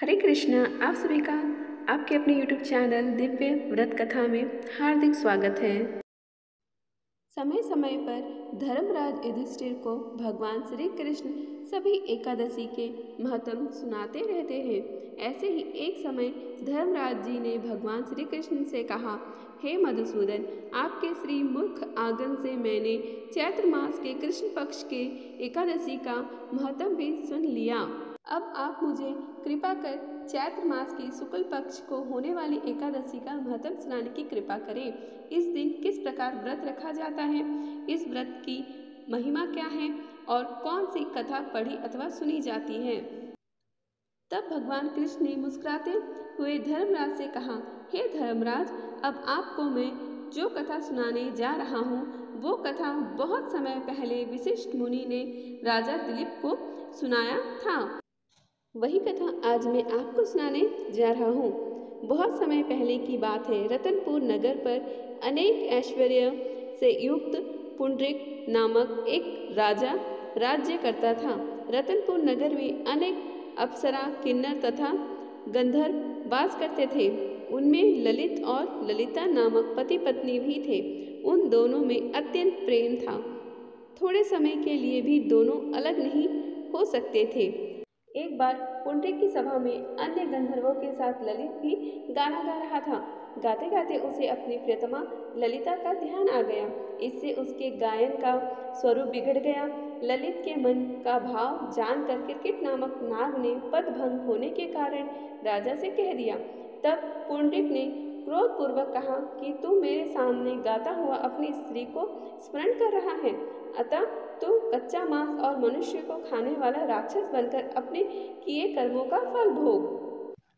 हरे कृष्णा। आप सभी का आपके अपने YouTube चैनल दिव्य व्रत कथा में हार्दिक स्वागत है। समय समय पर धर्मराज युधिष्ठिर को भगवान श्री कृष्ण सभी एकादशी के महत्व सुनाते रहते हैं। ऐसे ही एक समय धर्मराज जी ने भगवान श्री कृष्ण से कहा, हे मधुसूदन, आपके श्री मुख आगन से मैंने चैत्र मास के कृष्ण पक्ष के एकादशी का महत्व भी सुन लिया। अब आप मुझे कृपा कर चैत्र मास की शुक्ल पक्ष को होने वाली एकादशी का महत्व सुनाने की कृपा करें। इस दिन किस प्रकार व्रत रखा जाता है, इस व्रत की महिमा क्या है और कौन सी कथा पढ़ी अथवा सुनी जाती है। तब भगवान कृष्ण ने मुस्कुराते हुए धर्मराज से कहा, हे धर्मराज, अब आपको मैं जो कथा सुनाने जा रहा हूँ वो कथा बहुत समय पहले वशिष्ठ मुनि ने राजा दिलीप को सुनाया था। वही कथा आज मैं आपको सुनाने जा रहा हूँ। बहुत समय पहले की बात है। रतनपुर नगर पर अनेक ऐश्वर्य से युक्त पुंडरीक नामक एक राजा राज्य करता था। रतनपुर नगर में अनेक अप्सरा, किन्नर तथा गंधर्व वास करते थे। उनमें ललित और ललिता नामक पति पत्नी भी थे। उन दोनों में अत्यंत प्रेम था। थोड़े समय के लिए भी दोनों अलग नहीं हो सकते थे। एक बार पुंडरीक की सभा में अन्य गंधर्वों के साथ ललित भी गाना गा रहा था। गाते गाते उसे अपनी प्रियतमा ललिता का ध्यान आ गया। इससे उसके गायन का स्वरूप बिगड़ गया। ललित के मन का भाव जानकर किरकिट नामक नाग ने पदभंग होने के कारण राजा से कह दिया। तब पुंडरीक ने क्रोधपूर्वक कहा कि तू मेरे सामने गाता हुआ अपनी स्त्री को स्मरण कर रहा है, अतः तू कच्चा मांस और मनुष्य को खाने वाला राक्षस बनकर अपने किए कर्मों का फल भोग।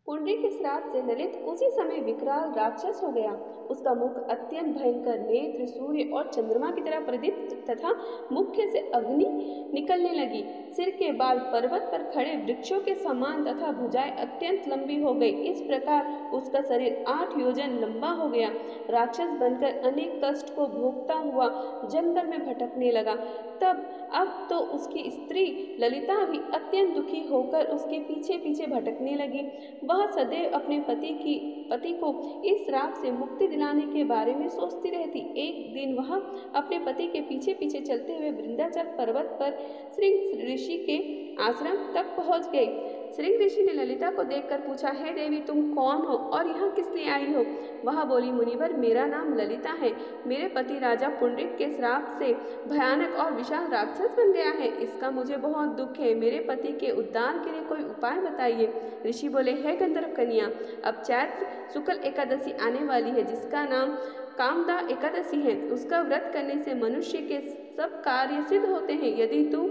पुंडरीक के श्राप से ललित उसी समय विकराल राक्षस हो गया। उसका मुख अत्यंत भयंकर, नेत्र सूर्य और चंद्रमा की तरह प्रदीप्त तथा मुख से अग्नि निकलने लगी। सिर के बाल पर्वत पर खड़े वृक्षों के समान तथा भुजाएं अत्यंत लंबी हो गई। इस प्रकार उसका शरीर 8 योजन लंबा हो गया। राक्षस बनकर अनेक कष्ट को भोगता हुआ जंगल में भटकने लगा। अब तो उसकी स्त्री ललिता भी अत्यंत दुखी होकर उसके पीछे पीछे भटकने लगी। वह सदैव अपने पति को इस श्राप से मुक्ति दिलाने के बारे में सोचती रहती। एक दिन वह अपने पति के पीछे पीछे चलते हुए वृंदाचल पर्वत पर श्रृंग ऋषि के आश्रम तक पहुंच गई। श्रृंग ऋषि ने ललिता को देखकर पूछा, हे देवी, तुम कौन हो और यहाँ किस लिए आई हो? वह बोली, मुनिवर, मेरा नाम ललिता है। मेरे पति राजा पुंडरीक के श्राप से भयानक और विशाल राक्षस बन गया है। इसका मुझे बहुत दुख है। मेरे पति के उद्धार के लिए कोई उपाय बताइए। ऋषि बोले, हे गंधर्व कन्या, अब चैत्र शुक्ल एकादशी आने वाली है, जिसका नाम कामदा एकादशी है। उसका व्रत करने से मनुष्य के सब कार्य सिद्ध होते हैं। यदि तू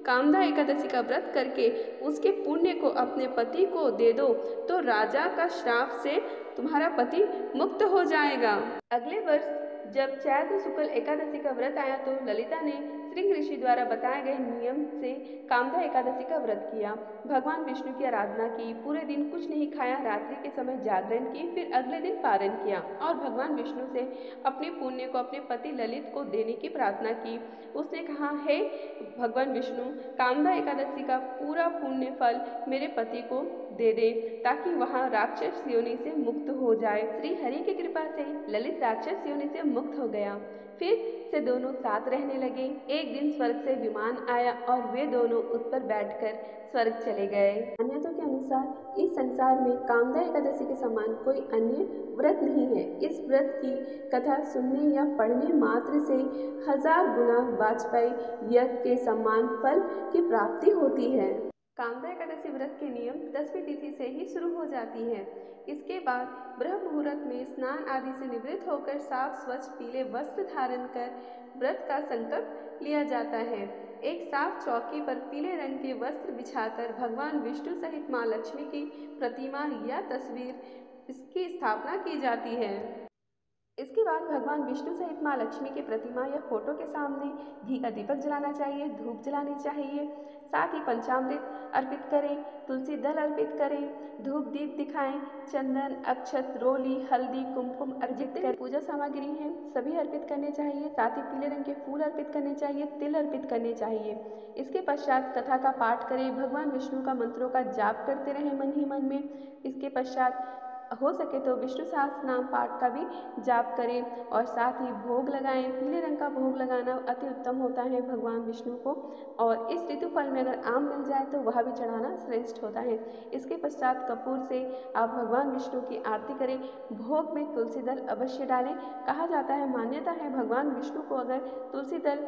कामदा एकादशी का व्रत करके उसके पुण्य को अपने पति को दे दो तो राजा का श्राप से तुम्हारा पति मुक्त हो जाएगा। अगले वर्ष जब चैत्र शुक्ल एकादशी का व्रत आया तो ललिता ने श्रृंग ऋषि द्वारा बताए गए नियम से कामदा एकादशी का व्रत किया। भगवान विष्णु की आराधना की, पूरे दिन कुछ नहीं खाया, रात्रि के समय जागरण की, फिर अगले दिन पारण किया और भगवान विष्णु से अपने पुण्य को अपने पति ललित को देने की प्रार्थना की। उसने कहा, हे भगवान विष्णु, कामदा एकादशी का पूरा पुण्य फल मेरे पति को दे दे ताकि वह राक्षस योनि से मुक्त हो जाए। श्री हरि की कृपा से ललित राक्षस योनि से मुक्त हो गया। फिर से दोनों साथ रहने लगे। एक दिन स्वर्ग से विमान आया और वे दोनों उस पर बैठकर स्वर्ग चले गए। मान्यताओं के अनुसार इस संसार में कामदा एकादशी के समान कोई अन्य व्रत नहीं है। इस व्रत की कथा सुनने या पढ़ने मात्र से 1000 गुना वाजपेयी यज्ञ के समान फल की प्राप्ति होती है। कामदा एकादशी व्रत के नियम 10वीं तिथि से ही शुरू हो जाती है। इसके बाद ब्रह्म मुहूर्त में स्नान आदि से निवृत्त होकर साफ स्वच्छ पीले वस्त्र धारण कर व्रत का संकल्प लिया जाता है। एक साफ चौकी पर पीले रंग के वस्त्र बिछाकर भगवान विष्णु सहित माँ लक्ष्मी की प्रतिमा या तस्वीर इसकी स्थापना की जाती है। इसके बाद भगवान विष्णु सहित माँ लक्ष्मी की प्रतिमा या फोटो के सामने घी का दीपक जलाना चाहिए, धूप जलानी चाहिए। साथ ही पंचामृत अर्पित करें, तुलसी दल अर्पित करें, धूप दीप दिखाएं, चंदन, अक्षत, रोली, हल्दी, कुमकुम अर्पित कर पूजा सामग्री हैं सभी अर्पित करने चाहिए। साथ ही पीले रंग के फूल अर्पित करने चाहिए, तिल अर्पित करने चाहिए। इसके पश्चात कथा का पाठ करें, भगवान विष्णु का मंत्रों का जाप करते रहें मन ही मन में। इसके पश्चात हो सके तो विष्णु सहस्त्र नाम पाठ का भी जाप करें और साथ ही भोग लगाएं। पीले रंग का भोग लगाना अति उत्तम होता है भगवान विष्णु को, और इस ऋतुफल में अगर आम मिल जाए तो वह भी चढ़ाना श्रेष्ठ होता है। इसके पश्चात कपूर से आप भगवान विष्णु की आरती करें। भोग में तुलसी दल अवश्य डालें। कहा जाता है, मान्यता है, भगवान विष्णु को अगर तुलसी दल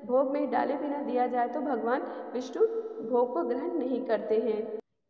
भोग में डाले बिना दिया जाए तो भगवान विष्णु भोग को ग्रहण नहीं करते हैं।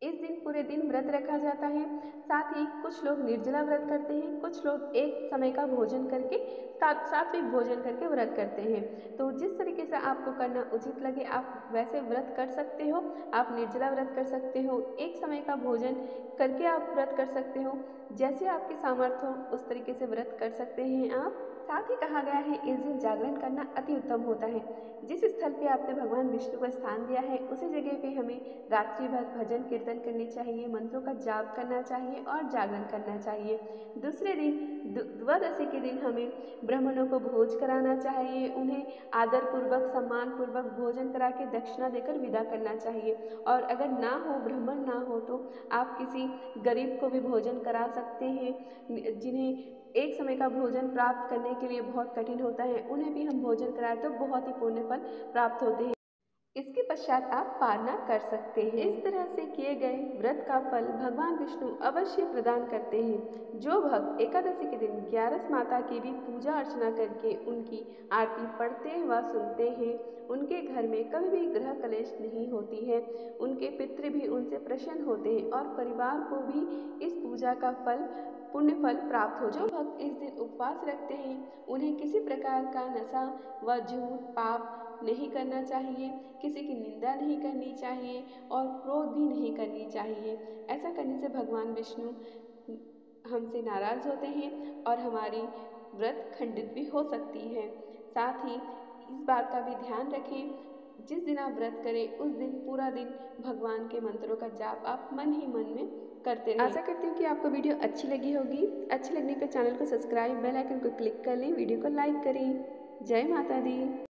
इस दिन पूरे दिन व्रत रखा जाता है। साथ ही कुछ लोग निर्जला व्रत करते हैं, कुछ लोग एक समय का भोजन करके सात्विक भोजन करके व्रत करते हैं। तो जिस तरीके से आपको करना उचित लगे आप वैसे व्रत कर सकते हो। आप निर्जला व्रत कर सकते हो, एक समय का भोजन करके आप व्रत कर सकते हो। जैसे आपकी सामर्थ्य हो उस तरीके से व्रत कर सकते हैं आप। साथ ही कहा गया है इस दिन जागरण करना अति उत्तम होता है। जिस स्थल पे आपने भगवान विष्णु को स्थान दिया है उसी जगह पे हमें रात्रि भर भजन कीर्तन करनी चाहिए, मंत्रों का जाप करना चाहिए और जागरण करना चाहिए। दूसरे दिन द्वादशी के दिन हमें ब्राह्मणों को भोज कराना चाहिए, उन्हें आदर पूर्वक सम्मान पूर्वक भोजन करा के दक्षिणा देकर विदा करना चाहिए। और अगर ना हो, ब्राह्मण ना हो, तो आप किसी गरीब को भी भोजन करा सकते हैं। जिन्हें एक समय का भोजन प्राप्त करने के लिए बहुत कठिन होता है उन्हें भी हम भोजन कराएं तो बहुत ही पुण्य फल प्राप्त होते हैं। इसके पश्चात आप पारना कर सकते हैं। इस तरह से किए गए व्रत का फल भगवान विष्णु अवश्य प्रदान करते हैं। जो भक्त एकादशी के दिन 11 माता की भी पूजा अर्चना करके उनकी आरती पढ़ते व सुनते हैं, उनके घर में कभी भी ग्रह कलेश नहीं होती है। उनके पितृ भी उनसे प्रसन्न होते हैं और परिवार को भी इस पूजा का फल पुण्य फल प्राप्त हो। जो भक्त इस दिन उपवास रखते हैं उन्हें किसी प्रकार का नशा व झूठ पाप नहीं करना चाहिए, किसी की निंदा नहीं करनी चाहिए और क्रोध भी नहीं करनी चाहिए। ऐसा करने से भगवान विष्णु हमसे नाराज होते हैं और हमारी व्रत खंडित भी हो सकती है। साथ ही इस बात का भी ध्यान रखें, जिस दिन आप व्रत करें उस दिन पूरा दिन भगवान के मंत्रों का जाप आप मन ही मन में करते रहें। आशा करती हूँ कि आपको वीडियो अच्छी लगी होगी। अच्छी लगने पर चैनल को सब्सक्राइब, बेल आइकन को क्लिक कर लें, वीडियो को लाइक करें। जय माता दी।